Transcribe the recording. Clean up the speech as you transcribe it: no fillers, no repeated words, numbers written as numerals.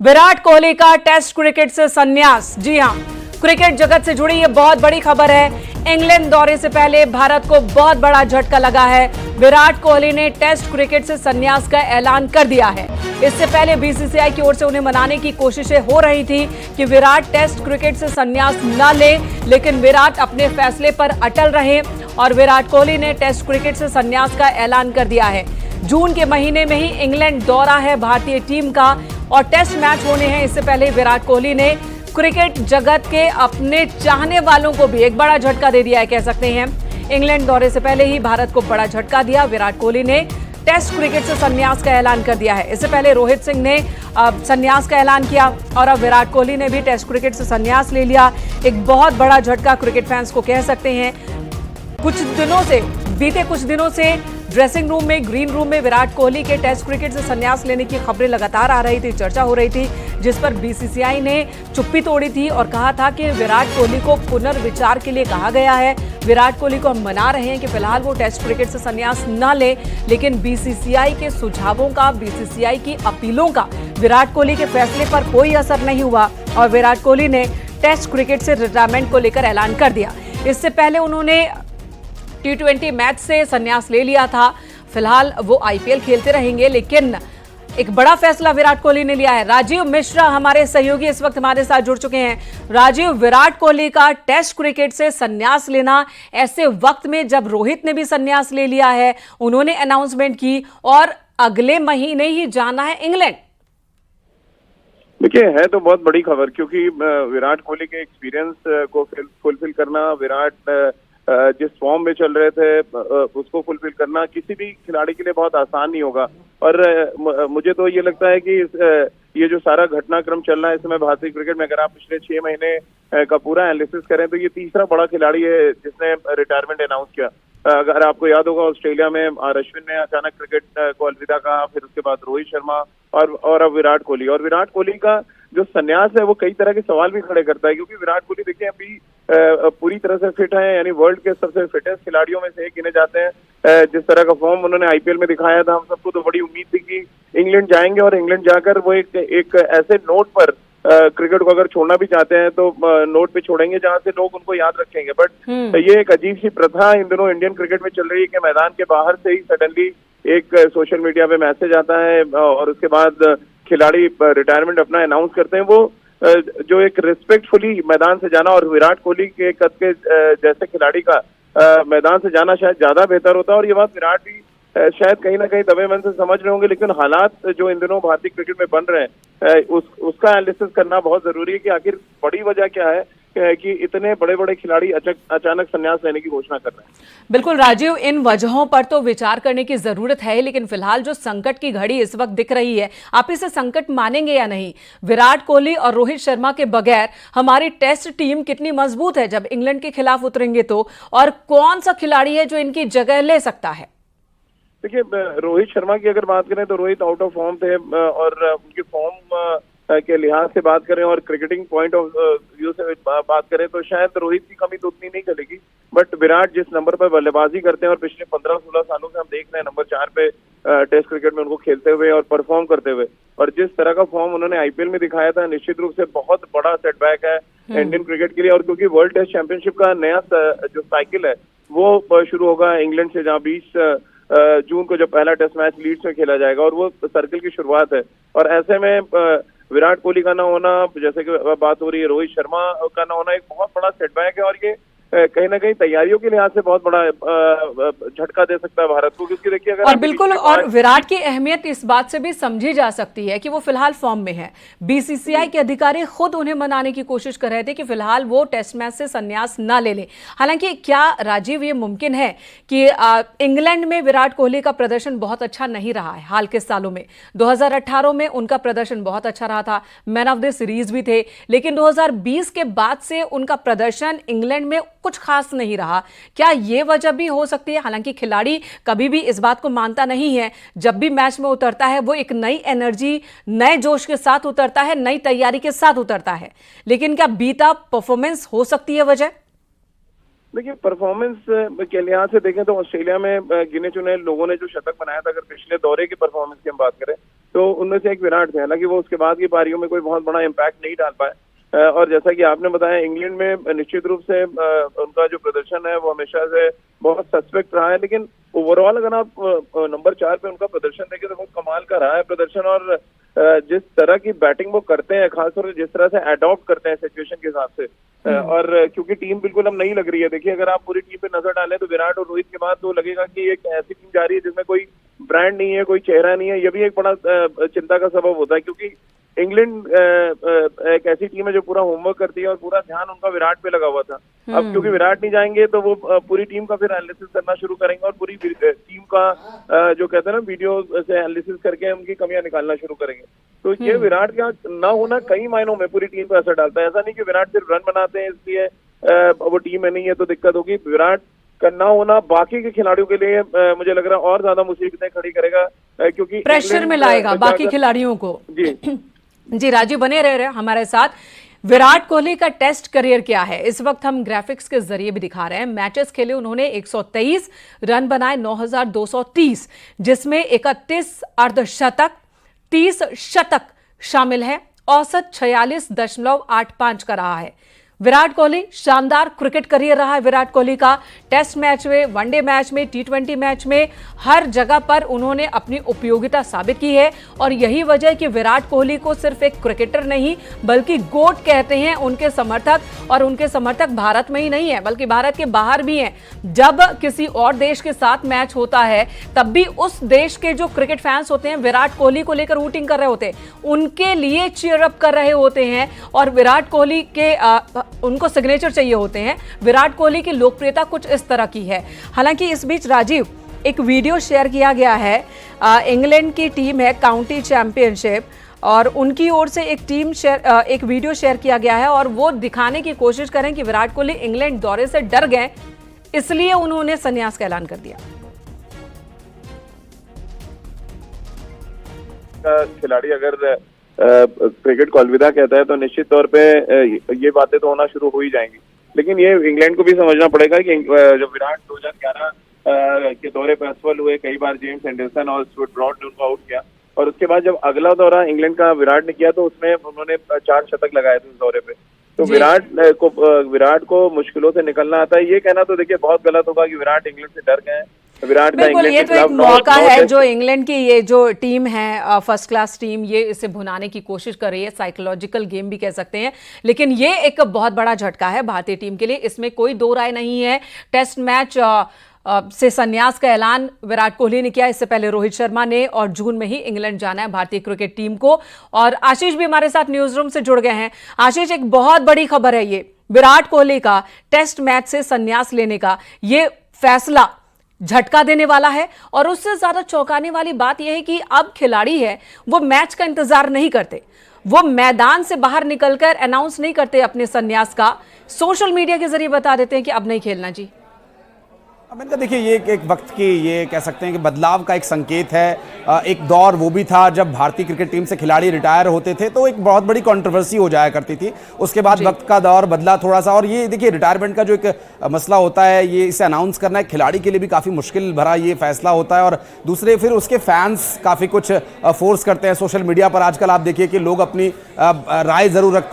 विराट कोहली का test cricket से संन्यास। जी हां, क्रिकेट जगत से जुड़ी ये बहुत बड़ी खबर है। इंग्लैंड दौरे से पहले भारत को बहुत बड़ा झटका लगा है। विराट कोहली ने टेस्ट क्रिकेट से संन्यास का ऐलान कर दिया है। इससे पहले बीसीसीआई की ओर से उन्हें मनाने की कोशिशें हो रही थी कि विराट टेस्ट क्रिकेट से संन्यास न ले, लेकिन विराट अपने फैसले पर अटल रहे और विराट कोहली ने टेस्ट क्रिकेट से संन्यास का ऐलान कर दिया है। जून के महीने में ही इंग्लैंड दौरा है भारतीय टीम का और टेस्ट मैच होने हैं। इससे पहले विराट कोहली ने क्रिकेट जगत के अपने चाहने वालों को भी एक बड़ा झटका दे दिया है, कह सकते हैं। इंग्लैंड दौरे से पहले ही भारत को बड़ा झटका दिया। विराट कोहली ने टेस्ट क्रिकेट से संन्यास का ऐलान कर दिया है। इससे पहले रोहित सिंह ने संन्यास का ऐलान किया और अब विराट कोहली ने भी टेस्ट क्रिकेट से संन्यास ले लिया। एक बहुत बड़ा झटका क्रिकेट फैंस को, कह सकते हैं। बीते कुछ दिनों से ड्रेसिंग रूम में, ग्रीन रूम में विराट कोहली के टेस्ट क्रिकेट से संन्यास लेने की खबरें लगातार आ रही थी, चर्चा हो रही थी, जिस पर बीसीसीआई ने चुप्पी तोड़ी थी और कहा था कि विराट कोहली को पुनर्विचार के लिए कहा गया है। विराट कोहली को हम मना रहे हैं कि फिलहाल वो टेस्ट क्रिकेट से संन्यास न ले, लेकिन बीसीसीआई के सुझावों का, बीसीसीआई की अपीलों का विराट कोहली के फैसले पर कोई असर नहीं हुआ और विराट कोहली ने टेस्ट क्रिकेट से रिटायरमेंट को लेकर ऐलान कर दिया। इससे पहले उन्होंने T20 मैच से संन्यास ले लिया था। फिलहाल वो आईपीएल खेलते रहेंगे, लेकिन एक बड़ा फैसला विराट कोहली ने लिया है। राजीव मिश्रा हमारे सहयोगी इस वक्त हमारे साथ जुड़ चुके हैं। राजीव, विराट कोहली का टेस्ट क्रिकेट से संन्यास लेना ऐसे वक्त में जब रोहित ने भी संन्यास ले लिया है, उन्होंने अनाउंसमेंट की और अगले महीने ही जाना है इंग्लैंड। देखिए, है तो बहुत बड़ी खबर, क्योंकि विराट कोहली के एक्सपीरियंस को फुलफिल करना, विराट जिस फॉर्म में चल रहे थे उसको फुलफिल करना किसी भी खिलाड़ी के लिए बहुत आसान नहीं होगा। और मुझे तो ये लगता है कि ये जो सारा घटनाक्रम चल रहा है इस समय भारतीय क्रिकेट में, अगर आप पिछले 6 महीने का पूरा एनालिसिस करें तो ये तीसरा बड़ा खिलाड़ी है जिसने रिटायरमेंट अनाउंस किया। अगर आपको याद होगा, ऑस्ट्रेलिया में अश्विन ने अचानक क्रिकेट को अलविदा कहा, फिर उसके बाद रोहित शर्मा और अब विराट कोहली। और विराट कोहली का जो संन्यास है वो कई तरह के सवाल भी खड़े करता है, क्योंकि विराट कोहली देखिए अभी पूरी तरह से फिट है, यानी वर्ल्ड के सबसे फिटेस्ट खिलाड़ियों में से एक गिने जाते हैं। जिस तरह का फॉर्म उन्होंने आईपीएल में दिखाया था, हम सबको तो बड़ी उम्मीद थी कि इंग्लैंड जाएंगे और इंग्लैंड जाकर वो एक ऐसे नोट पर क्रिकेट को अगर छोड़ना भी चाहते हैं तो नोट पे छोड़ेंगे जहां से लोग उनको याद रखेंगे। बट ये एक अजीब सी प्रथा इन दिनों इंडियन क्रिकेट में चल रही है कि मैदान के बाहर से ही सडनली एक सोशल मीडिया पे मैसेज आता है और उसके बाद खिलाड़ी रिटायरमेंट अपना अनाउंस करते हैं। वो जो एक रिस्पेक्टफुली मैदान से जाना, और विराट कोहली के कद के जैसे खिलाड़ी का मैदान से जाना शायद ज्यादा बेहतर होता है। और ये बात विराट भी शायद कहीं ना कहीं दबे मन से समझ रहे होंगे, लेकिन हालात जो इन दिनों भारतीय क्रिकेट में बन रहे हैं उसका एनालिसिस करना बहुत जरूरी है कि आखिर बड़ी वजह क्या है कि इतने बड़े बड़े खिलाड़ी अचानक संन्यास लेने की घोषणा कर रहे हैं। बिल्कुल राजीव, इन वजहों पर तो विचार करने की जरूरत है, लेकिन फिलहाल जो संकट की घड़ी इस वक्त दिख रही है, आप इसे संकट मानेंगे या नहीं? विराट कोहली और रोहित शर्मा के बगैर हमारी टेस्ट टीम कितनी मजबूत है जब इंग्लैंड के खिलाफ उतरेंगे तो, और कौन सा खिलाड़ी है जो इनकी जगह ले सकता है? देखिए, रोहित शर्मा की अगर बात करें तो रोहित आउट ऑफ फॉर्म थे और उनकी फॉर्म के लिहाज से बात करें और क्रिकेटिंग पॉइंट ऑफ व्यू से बात करें तो शायद रोहित की कमी तो उतनी नहीं चलेगी। बट विराट जिस नंबर पर बल्लेबाजी करते हैं और पिछले 15-16 सालों से हम देख रहे हैं नंबर 4 पे टेस्ट क्रिकेट में उनको खेलते हुए और परफॉर्म करते हुए, और जिस तरह का फॉर्म उन्होंने आईपीएल में दिखाया था, निश्चित रूप से बहुत बड़ा सेटबैक है इंडियन क्रिकेट के लिए। और क्योंकि वर्ल्ड टेस्ट चैंपियनशिप का नया जो साइकिल है वो शुरू होगा इंग्लैंड से, जहाँ 20 जून को जब पहला टेस्ट मैच लीड्स में खेला जाएगा, और वो सर्किल की शुरुआत है। और ऐसे में विराट कोहली का ना होना, जैसे कि बात हो रही है, रोहित शर्मा का ना होना एक बहुत बड़ा सेटबैक है और ये कहीं ना कहीं तैयारियों के लिहाज से बहुत बड़ा झटका दे सकता है भारत को। क्योंकि देखिए, अगर और बिल्कुल, और विराट की अहमियत इस बात से भी समझी जा सकती है कि वो फिलहाल फॉर्म में है। बीसीसीआई के अधिकारी खुद उन्हें मनाने की कोशिश कर रहे थे कि फिलहाल वो टेस्ट मैच से संन्यास न ले लें। हालांकि क्या राजीव, ये मुमकिन है कि इंग्लैंड में विराट कोहली का प्रदर्शन बहुत अच्छा नहीं रहा है हाल के सालों में? 2018 में उनका प्रदर्शन बहुत अच्छा रहा था, मैन ऑफ द सीरीज भी थे, लेकिन 2020 के बाद से उनका प्रदर्शन इंग्लैंड में कुछ खास नहीं रहा। क्या ये वजह भी हो सकती है? हालांकि खिलाड़ी कभी भी इस बात को मानता नहीं है, जब भी मैच में उतरता है वो एक नई एनर्जी, नए जोश के साथ उतरता है, नई तैयारी के साथ उतरता है, लेकिन क्या बीता परफॉर्मेंस हो सकती है वजह? देखिए, परफॉर्मेंस के लिहाज से देखें तो ऑस्ट्रेलिया में गिने चुने लोगों ने जो शतक बनाया था, अगर पिछले दौरे की परफॉर्मेंस की हम बात करें तो उनमें से एक विराट थे। हालांकि वो उसके बाद की पारियों में कोई बहुत बड़ा इम्पैक्ट नहीं डाल पाए। और जैसा कि आपने बताया, इंग्लैंड में निश्चित रूप से उनका जो प्रदर्शन है वो हमेशा से बहुत सस्पेक्ट रहा है, लेकिन ओवरऑल अगर आप नंबर 4 पे उनका प्रदर्शन देखें तो बहुत कमाल का रहा है प्रदर्शन। और जिस तरह की बैटिंग वो करते हैं, खासतौर से जिस तरह से अडॉप्ट करते हैं सिचुएशन के हिसाब से, और क्योंकि टीम बिल्कुल अब नई लग रही है। देखिए, अगर आप पूरी टीम पे नजर डालें तो विराट और रोहित के बाद तो लगेगा कि एक ऐसी टीम जा रही है जिसमें कोई ब्रांड नहीं है, कोई चेहरा नहीं है। ये भी एक बड़ा चिंता का सबब होता है, क्योंकि इंग्लैंड एक ऐसी टीम है जो पूरा होमवर्क करती है और पूरा ध्यान उनका विराट पे लगा हुआ था। अब क्योंकि विराट नहीं जाएंगे तो वो पूरी टीम का फिर एनालिसिस करना शुरू करेंगे और पूरी टीम का जो कहते हैं ना, वीडियो से एनालिसिस करके उनकी कमियां निकालना शुरू करेंगे। तो ये विराट का ना होना कई मायनों में पूरी टीम पर असर डालता है। ऐसा नहीं कि विराट सिर्फ रन बनाते हैं इसलिए वो टीम में नहीं है तो दिक्कत होगी। विराट का ना होना बाकी के खिलाड़ियों के लिए मुझे लग रहा है और ज्यादा मुसीबतें खड़ी करेगा, क्योंकि प्रेशर में लाएगा बाकी खिलाड़ियों को। जी जी राजीव, बने रहे हमारे साथ। विराट कोहली का टेस्ट करियर क्या है, इस वक्त हम ग्राफिक्स के जरिए भी दिखा रहे हैं। मैचेस खेले उन्होंने 123, रन बनाए 9230, जिसमें 31 अर्धशतक, 30 शतक शामिल है। औसत 46.85 का रहा है। विराट कोहली, शानदार क्रिकेट करियर रहा है विराट कोहली का। टेस्ट मैच में, वनडे मैच में, T20 मैच में, हर जगह पर उन्होंने अपनी उपयोगिता साबित की है। और यही वजह है कि विराट कोहली को सिर्फ एक क्रिकेटर नहीं बल्कि गोट कहते हैं उनके समर्थक। और उनके समर्थक भारत में ही नहीं है बल्कि भारत के बाहर भी हैं। जब किसी और देश के साथ मैच होता है तब भी उस देश के जो क्रिकेट फैंस होते हैं विराट कोहली को लेकर वोटिंग कर रहे होते हैं, उनके लिए चीयर अप कर रहे होते हैं। और विराट कोहली के उनको सिग्नेचर चाहिए होते हैं। विराट कोहली की लोकप्रियता कुछ इस तरह की है। हालांकि इस बीच राजीव, एक वीडियो शेयर किया गया है। इंग्लैंड की टीम है काउंटी चैंपियनशिप, और उनकी ओर से एक वीडियो शेयर किया गया है और वो दिखाने की कोशिश करें कि विराट कोहली इंग्लैंड दौरे से डर गए, इसलिए उन्होंने संन्यास का ऐलान कर दिया। खिलाड़ी अगर क्रिकेट को अलविदा कहता है तो निश्चित तौर पे ये बातें तो होना शुरू हो ही जाएंगी। लेकिन ये इंग्लैंड को भी समझना पड़ेगा कि जब विराट 2011 के दौरे पर असफल हुए, कई बार जेम्स एंडरसन और स्टुअर्ट ब्रॉड ने उनको आउट किया, और उसके बाद जब अगला दौरा इंग्लैंड का विराट ने किया तो उसमें उन्होंने 4 शतक लगाए थे उस दौरे पे। तो विराट को मुश्किलों से निकलना आता है। ये कहना तो देखिए बहुत गलत होगा कि विराट इंग्लैंड से डर गए। विराट का बिल्कुल, ये तो एक मौका है जो इंग्लैंड की ये जो टीम है, फर्स्ट क्लास टीम, ये इसे भुनाने की कोशिश कर रही है। साइकोलॉजिकल गेम भी कह सकते हैं, लेकिन ये एक बहुत बड़ा झटका है भारतीय टीम के लिए, इसमें कोई दो राय नहीं है। टेस्ट मैच से संन्यास का ऐलान विराट कोहली ने किया, इससे पहले रोहित शर्मा ने, और जून में ही इंग्लैंड जाना है भारतीय क्रिकेट टीम को। और आशीष भी हमारे साथ न्यूज रूम से जुड़ गए हैं। आशीष, एक बहुत बड़ी खबर है ये, विराट कोहली का टेस्ट मैच से संन्यास लेने का ये फैसला झटका देने वाला है। और उससे ज्यादा चौंकाने वाली बात यह है कि अब खिलाड़ी है वो मैच का इंतजार नहीं करते, वो मैदान से बाहर निकलकर अनाउंस नहीं करते अपने संन्यास का, सोशल मीडिया के जरिए बता देते हैं कि अब नहीं खेलना। जी अमेरिका, देखिए ये एक वक्त की, ये कह सकते हैं कि बदलाव का एक संकेत है। एक दौर वो भी था जब भारतीय क्रिकेट टीम से खिलाड़ी रिटायर होते थे तो एक बहुत बड़ी कंट्रोवर्सी हो जाया करती थी। उसके बाद वक्त का दौर बदला थोड़ा सा, और ये देखिए रिटायरमेंट का जो एक मसला होता है, ये इसे अनाउंस करना है खिलाड़ी के लिए भी काफ़ी मुश्किल भरा ये फैसला होता है। और दूसरे फिर उसके फैंस काफ़ी कुछ फोर्स करते हैं सोशल मीडिया पर। आजकल आप देखिए कि लोग अपनी राय ज़रूर रखते हैं।